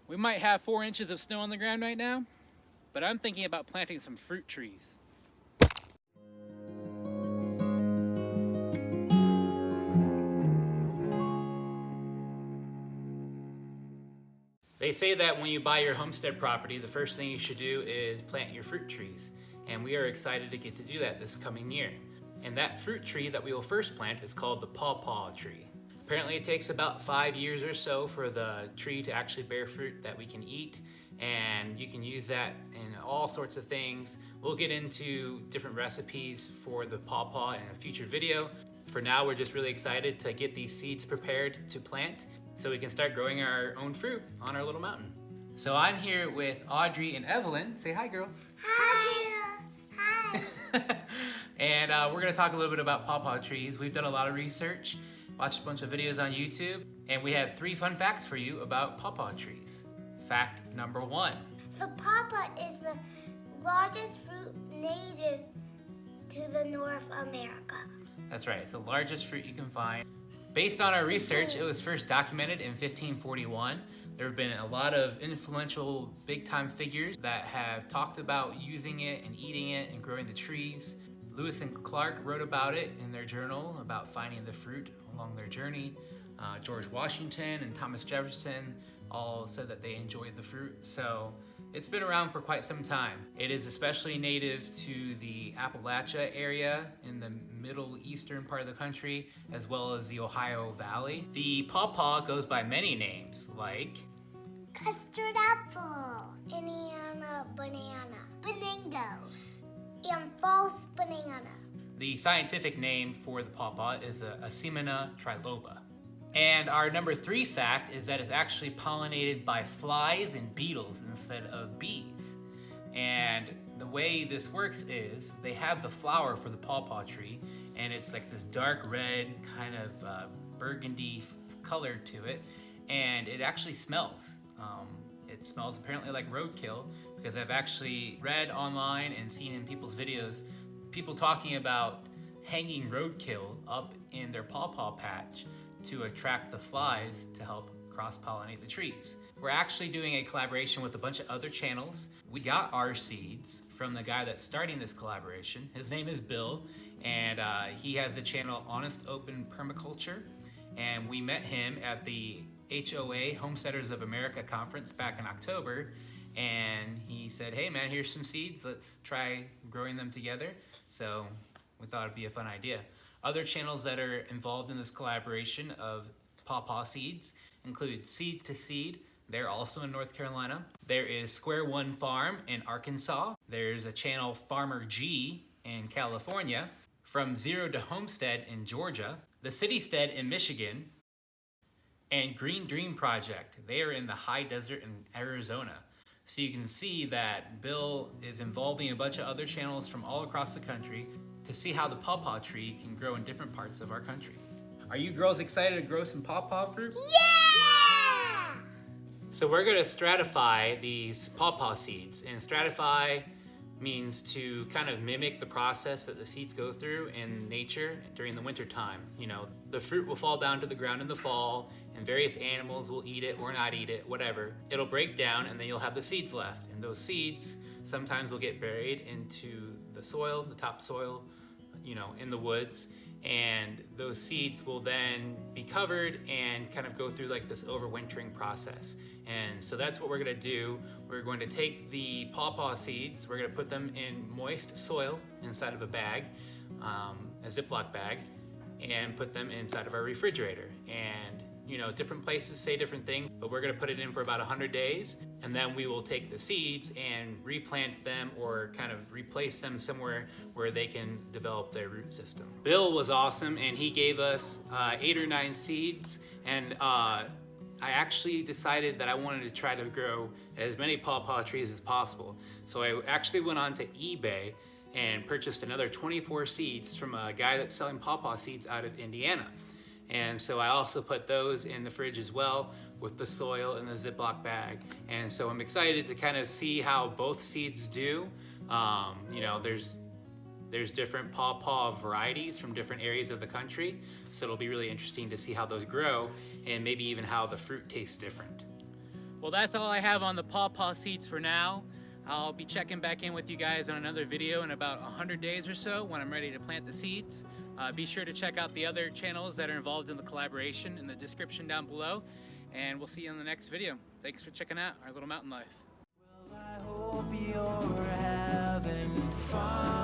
We might have 4 inches of snow on the ground right now, but I'm thinking about planting some fruit trees. They say that when you buy your homestead property, the first thing you should do is plant your fruit trees. And we are excited to get to do that this coming year. And that fruit tree that we will first plant is called the Paw Paw Tree. Apparently it takes about 5 years or so for the tree to actually bear fruit that we can eat. And you can use that in all sorts of things. We'll get into different recipes for the pawpaw in a future video. For now, we're just really excited to get these seeds prepared to plant so we can start growing our own fruit on our little mountain. So I'm here with Audrey and Evelyn. Say hi, girls. Hi. Hi. And we're gonna talk a little bit about pawpaw trees. We've done a lot of research, watched a bunch of videos on YouTube, and we have 3 fun facts for you about pawpaw trees. Fact number 1. The pawpaw is the largest fruit native to the North America. That's right, it's the largest fruit you can find. Based on our research, it was first documented in 1541. There have been a lot of influential big-time figures that have talked about using it and eating it and growing the trees. Lewis and Clark wrote about it in their journal about finding the fruit along their journey. George Washington and Thomas Jefferson all said that they enjoyed the fruit. So it's been around for quite some time. It is especially native to the Appalachia area in the middle eastern part of the country, as well as the Ohio Valley. The pawpaw goes by many names, like Custard apple, Indiana banana, bonango, and false banana. the scientific name for the pawpaw is Asimina triloba. And our number 3 fact is that it's actually pollinated by flies and beetles instead of bees. And the way this works is they have the flower for the pawpaw tree, and it's like this dark red kind of burgundy color to it, and it actually smells. It smells apparently like roadkill, because I've actually read online and seen in people's videos people talking about hanging roadkill up in their pawpaw patch to attract the flies to help cross-pollinate the trees. We're actually doing a collaboration with a bunch of other channels. We got our seeds from the guy that's starting this collaboration. His name is Bill, and he has the channel Honest Open Permaculture, and we met him at the HOA, Homesteaders of America conference back in October, and he said, hey man, here's some seeds, let's try growing them together. So we thought it'd be a fun idea. Other channels that are involved in this collaboration of pawpaw seeds include Seed to Seed. They're also in North Carolina. There is Square One Farm in Arkansas. There's a channel Farmer G in California. From Zero to Homestead in Georgia. The Citystead in Michigan. And Green Dream Project. They are in the high desert in Arizona. So you can see that Bill is involving a bunch of other channels from all across the country to see how the pawpaw tree can grow in different parts of our country. Are you girls excited to grow some pawpaw fruit? Yeah! So we're gonna stratify these pawpaw seeds, and stratify means to kind of mimic the process that the seeds go through in nature during the winter time. You know, the fruit will fall down to the ground in the fall, and various animals will eat it or not eat it, whatever. It'll break down, and then you'll have the seeds left. And those seeds sometimes will get buried into the soil, the topsoil, you know, in the woods. And those seeds will then be covered and kind of go through like this overwintering process. And so that's what we're gonna do. We're going to take the pawpaw seeds, we're gonna put them in moist soil inside of a bag, a Ziploc bag, and put them inside of our refrigerator. And you know, different places say different things, but we're gonna put it in for about 100 days, and then we will take the seeds and replant them or kind of replace them somewhere where they can develop their root system. Bill was awesome, and he gave us 8 or 9 seeds, and I actually decided that I wanted to try to grow as many pawpaw trees as possible. So I actually went on to eBay and purchased another 24 seeds from a guy that's selling pawpaw seeds out of Indiana. And so I also put those in the fridge as well with the soil in the Ziploc bag. And so I'm excited to kind of see how both seeds do. You know, there's different pawpaw varieties from different areas of the country. So it'll be really interesting to see how those grow and maybe even how the fruit tastes different. Well, that's all I have on the pawpaw seeds for now. I'll be checking back in with you guys on another video in about 100 days or so when I'm ready to plant the seeds. Be sure to check out the other channels that are involved in the collaboration in the description down below. And we'll see you in the next video. Thanks for checking out our little mountain life. Well, I hope you're having fun.